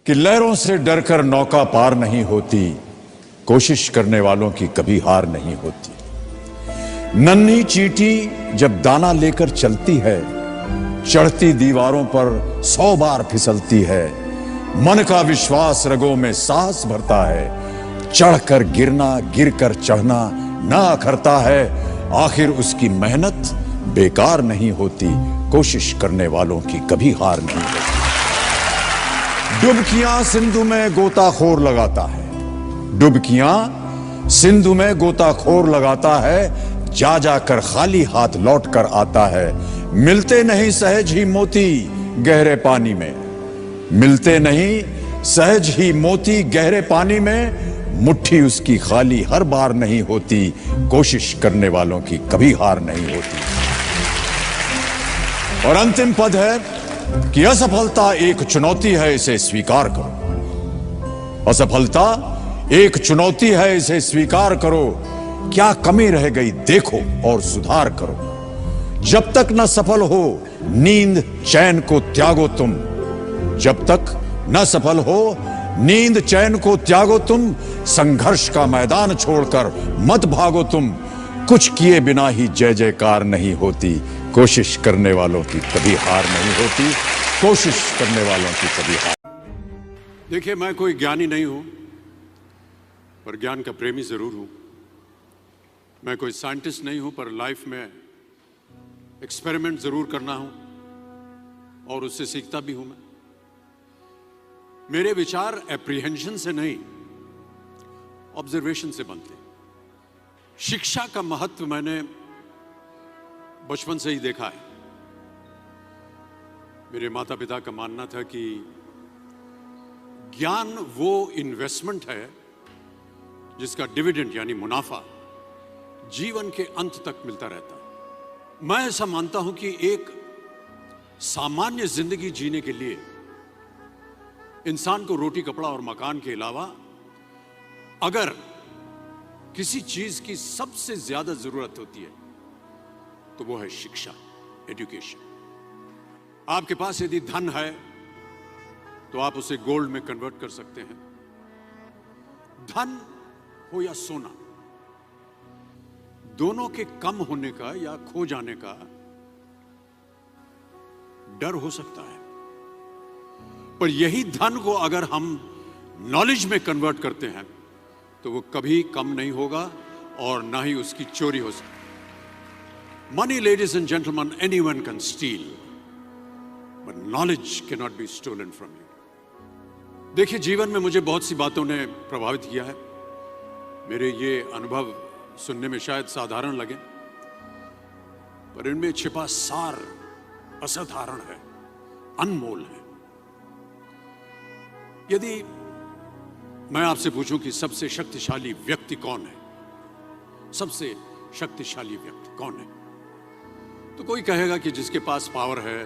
कि लहरों से डरकर नौका पार नहीं होती, कोशिश करने वालों की कभी हार नहीं होती। नन्ही चींटी जब दाना लेकर चलती है, चढ़ती दीवारों पर 100 बार फिसलती है। मन का विश्वास रगों में साहस भरता है, चढ़कर गिरना गिरकर चढ़ना ना अखरता है। आखिर उसकी मेहनत बेकार नहीं होती, कोशिश करने वालों की कभी हार नहीं होती। डुबकियां सिंधु में गोताखोर लगाता है, डुबकियां सिंधु में गोताखोर लगाता है। जा जाकर खाली हाथ लौट कर आता है। मिलते नहीं सहज ही मोती गहरे पानी में, मिलते नहीं सहज ही मोती गहरे पानी में। मुट्ठी उसकी खाली हर बार नहीं होती, कोशिश करने वालों की कभी हार नहीं होती। और अंतिम पद है कि असफलता एक चुनौती है, इसे स्वीकार करो। असफलता एक चुनौती है, इसे स्वीकार करो। क्या कमी रह गई देखो और सुधार करो। जब तक न सफल हो नींद चैन को त्यागो तुम, जब तक न सफल हो नींद चैन को त्यागो तुम। संघर्ष का मैदान छोड़कर मत भागो तुम। कुछ किए बिना ही जय जयकार नहीं होती, कोशिश करने वालों की कभी हार नहीं होती, कोशिश करने वालों की कभी हार। देखिए, मैं कोई ज्ञानी नहीं हूं, पर ज्ञान का प्रेमी जरूर हूं। मैं कोई साइंटिस्ट नहीं हूं, पर लाइफ में एक्सपेरिमेंट जरूर करना हूं और उससे सीखता भी हूं। मेरे विचार एप्रीहेंशन से नहीं, ऑब्जर्वेशन से बनते हैं। शिक्षा का महत्व मैंने बचपन से ही देखा है। मेरे माता पिता का मानना था कि ज्ञान वो इन्वेस्टमेंट है जिसका डिविडेंड यानी मुनाफा जीवन के अंत तक मिलता रहता है। मैं ऐसा मानता हूं कि एक सामान्य जिंदगी जीने के लिए इंसान को रोटी कपड़ा और मकान के अलावा अगर किसी चीज की सबसे ज्यादा जरूरत होती है तो वो है शिक्षा, एजुकेशन। आपके पास यदि धन है तो आप उसे गोल्ड में कन्वर्ट कर सकते हैं। धन हो या सोना, दोनों के कम होने का या खो जाने का डर हो सकता है, पर यही धन को अगर हम नॉलेज में कन्वर्ट करते हैं तो वो कभी कम नहीं होगा और ना ही उसकी चोरी हो सकती। Money, ladies and gentleman, anyone can steal, but knowledge can not be stolen from you. देखिए, जीवन में मुझे बहुत सी बातों ने प्रभावित किया है। मेरे ये अनुभव सुनने में शायद साधारण लगे, पर इनमें छिपा सार असाधारण है, अनमोल है। यदि मैं आपसे पूछूं कि सबसे शक्तिशाली व्यक्ति कौन है, सबसे शक्तिशाली व्यक्ति कौन है, तो कोई कहेगा कि जिसके पास पावर है,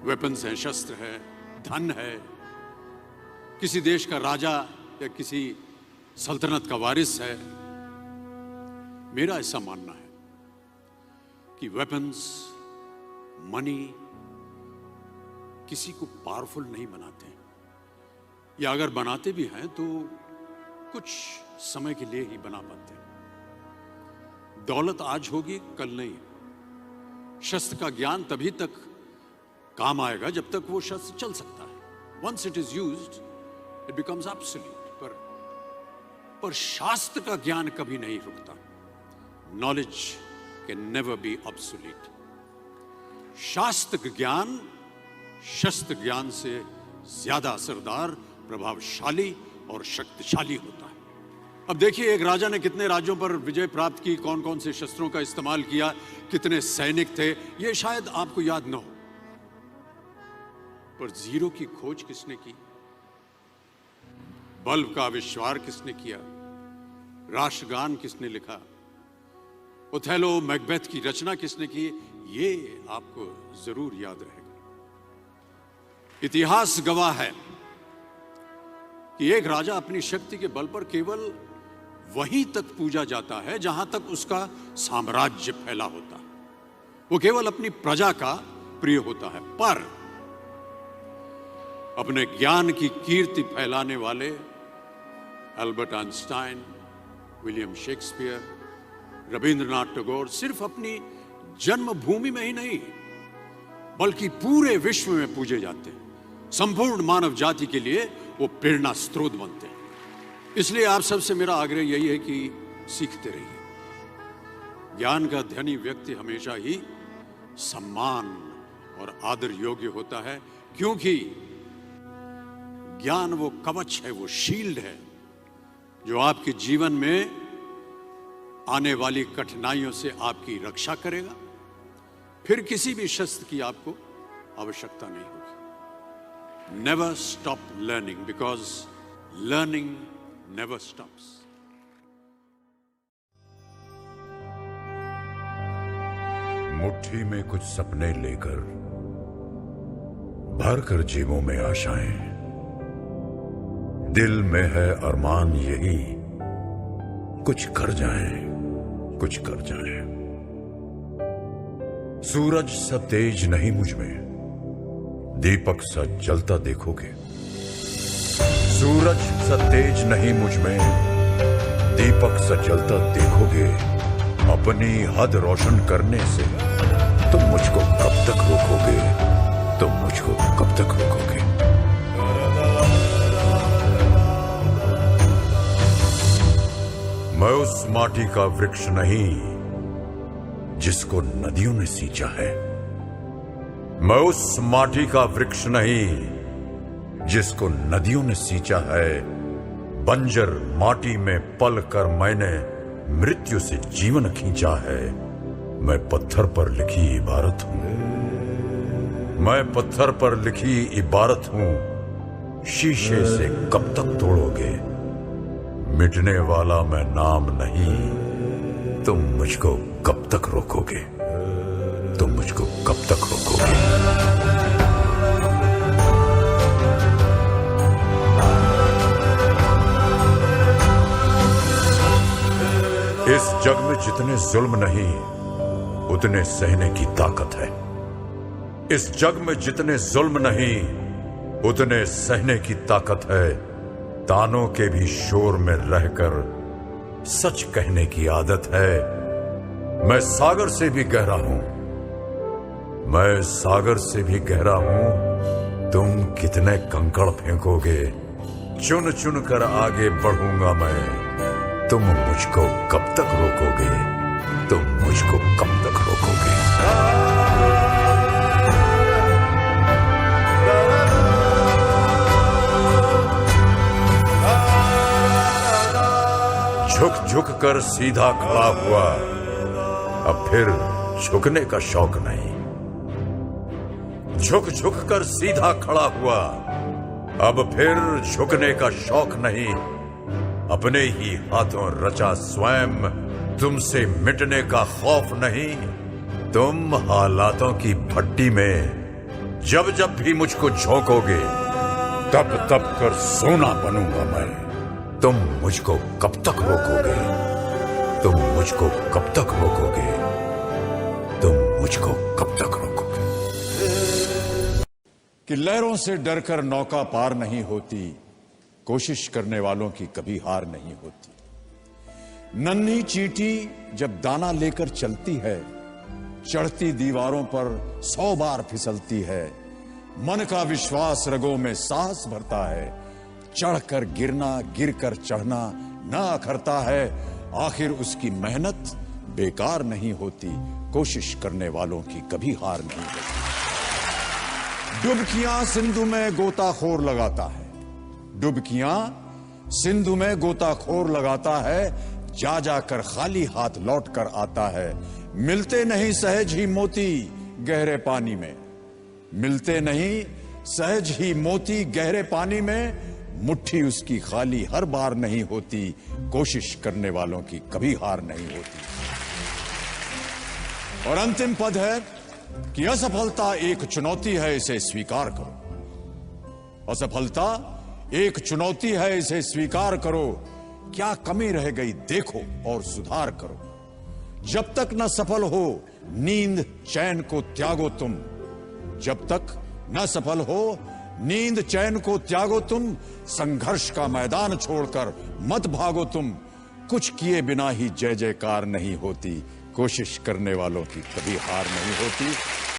वेपन्स हैं, शस्त्र है, धन है, किसी देश का राजा या किसी सल्तनत का वारिस है। मेरा ऐसा मानना है कि वेपन्स, मनी किसी को पावरफुल नहीं बनाते, या अगर बनाते भी हैं तो कुछ समय के लिए ही बना पाते हैं। दौलत आज होगी, कल नहीं। शस्त्र का ज्ञान तभी तक काम आएगा जब तक वो शस्त्र चल सकता है। Once it is used it becomes absolute. पर शास्त्र का ज्ञान कभी नहीं रुकता। Knowledge can never be obsolete. शास्त्र ज्ञान शस्त्र ज्ञान से ज्यादा असरदार, प्रभावशाली और शक्तिशाली होता है। अब देखिए, एक राजा ने कितने राज्यों पर विजय प्राप्त की, कौन कौन से शस्त्रों का इस्तेमाल किया, कितने सैनिक थे, यह शायद आपको याद न हो, पर जीरो की खोज किसने की, बल्ब का आविष्कार किसने किया, राष्ट्रगान किसने लिखा, ओथेलो मैकबेथ की रचना किसने की, ये आपको जरूर याद रहेगा। इतिहास गवाह है कि एक राजा अपनी शक्ति के बल पर केवल वहीं तक पूजा जाता है जहां तक उसका साम्राज्य फैला होता है। वो केवल अपनी प्रजा का प्रिय होता है। पर अपने ज्ञान की कीर्ति फैलाने वाले Albert Einstein, William Shakespeare, Rabindranath Tagore सिर्फ अपनी जन्मभूमि में ही नहीं बल्कि पूरे विश्व में पूजे जाते हैं। संपूर्ण मानव जाति के लिए वो प्रेरणा स्रोत बनते हैं। इसलिए आप सबसे मेरा आग्रह यही है कि सीखते रहिए। ज्ञान का धनी व्यक्ति हमेशा ही सम्मान और आदर योग्य होता है, क्योंकि ज्ञान वो कवच है, वो शील्ड है जो आपके जीवन में आने वाली कठिनाइयों से आपकी रक्षा करेगा। फिर किसी भी शस्त्र की आपको आवश्यकता नहीं होगी। Never stop learning, because learning never stops. मुट्ठी में कुछ सपने लेकर भर कर जेबों में आशाएं, दिल में है अरमान यही कुछ कर जाएं, कुछ कर जाएं। सूरज सा तेज नहीं मुझ में, दीपक सा जलता देखोगे। सूरज सा तेज नहीं मुझ में, दीपक सा जलता देखोगे। अपनी हद रोशन करने से तुम मुझको कब तक रोकोगे? तुम मुझको कब तक रोकोगे? मैं उस माटी का वृक्ष नहीं जिसको नदियों ने सींचा है। मैं उस माटी का वृक्ष नहीं जिसको नदियों ने सींचा है। बंजर माटी में पल कर मैंने मृत्यु से जीवन खींचा है। मैं पत्थर पर लिखी इबारत हूं। मैं पत्थर पर लिखी इबारत हूं। शीशे से कब तक तोड़ोगे? मिटने वाला मैं नाम नहीं। तुम मुझको कब तक रोकोगे? तुम मुझको कब तक रोकोगे? इस जग में जितने जुल्म नहीं उतने सहने की ताकत है। इस जग में जितने जुल्म नहीं उतने सहने की ताकत है। तानों के भी शोर में रहकर सच कहने की आदत है। मैं सागर से भी गहरा हूं। मैं सागर से भी गहरा हूं। तुम कितने कंकड़ फेंकोगे? चुन चुन कर आगे बढ़ूंगा मैं। तुम मुझको कब तक रोकोगे? तुम मुझको कब तक रोकोगे? झुक झुक कर सीधा खड़ा हुआ, अब फिर झुकने का शौक नहीं। झुक झुक कर सीधा खड़ा हुआ, अब फिर झुकने का शौक नहीं। अपने ही हाथों रचा स्वयं, तुमसे मिटने का खौफ नहीं। तुम हालातों की भट्टी में जब जब भी मुझको झोंकोगे, तब तब कर सोना बनूंगा मैं। तुम मुझको कब तक रोकोगे? तुम मुझको कब तक रोकोगे? तुम मुझको कब तक रोकोगे? कि लहरों से डरकर नौका पार नहीं होती, कोशिश करने वालों की कभी हार नहीं होती। नन्ही चींटी जब दाना लेकर चलती है, चढ़ती दीवारों पर 100 बार फिसलती है। मन का विश्वास रगों में साहस भरता है। चढ़कर गिरना, गिरकर चढ़ना न अखरता है। आखिर उसकी मेहनत बेकार नहीं होती, कोशिश करने वालों की कभी हार नहीं होती। डुबकियां सिंधु में गोताखोर लगाता है। डुबकियां सिंधु में गोताखोर लगाता है। जा जाकर खाली हाथ लौट कर आता है। मिलते नहीं सहज ही मोती गहरे पानी में। मिलते नहीं सहज ही मोती गहरे पानी में। मुट्ठी उसकी खाली हर बार नहीं होती, कोशिश करने वालों की कभी हार नहीं होती। और अंतिम पद है कि असफलता एक चुनौती है, इसे स्वीकार करो। असफलता एक चुनौती है, इसे स्वीकार करो। क्या कमी रह गई देखो और सुधार करो। जब तक न सफल हो नींद चैन को त्यागो तुम। जब तक न सफल हो नींद चैन को त्यागो तुम, संघर्ष का मैदान छोड़कर मत भागो तुम। कुछ किए बिना ही जय जयकार नहीं होती, कोशिश करने वालों की कभी हार नहीं होती।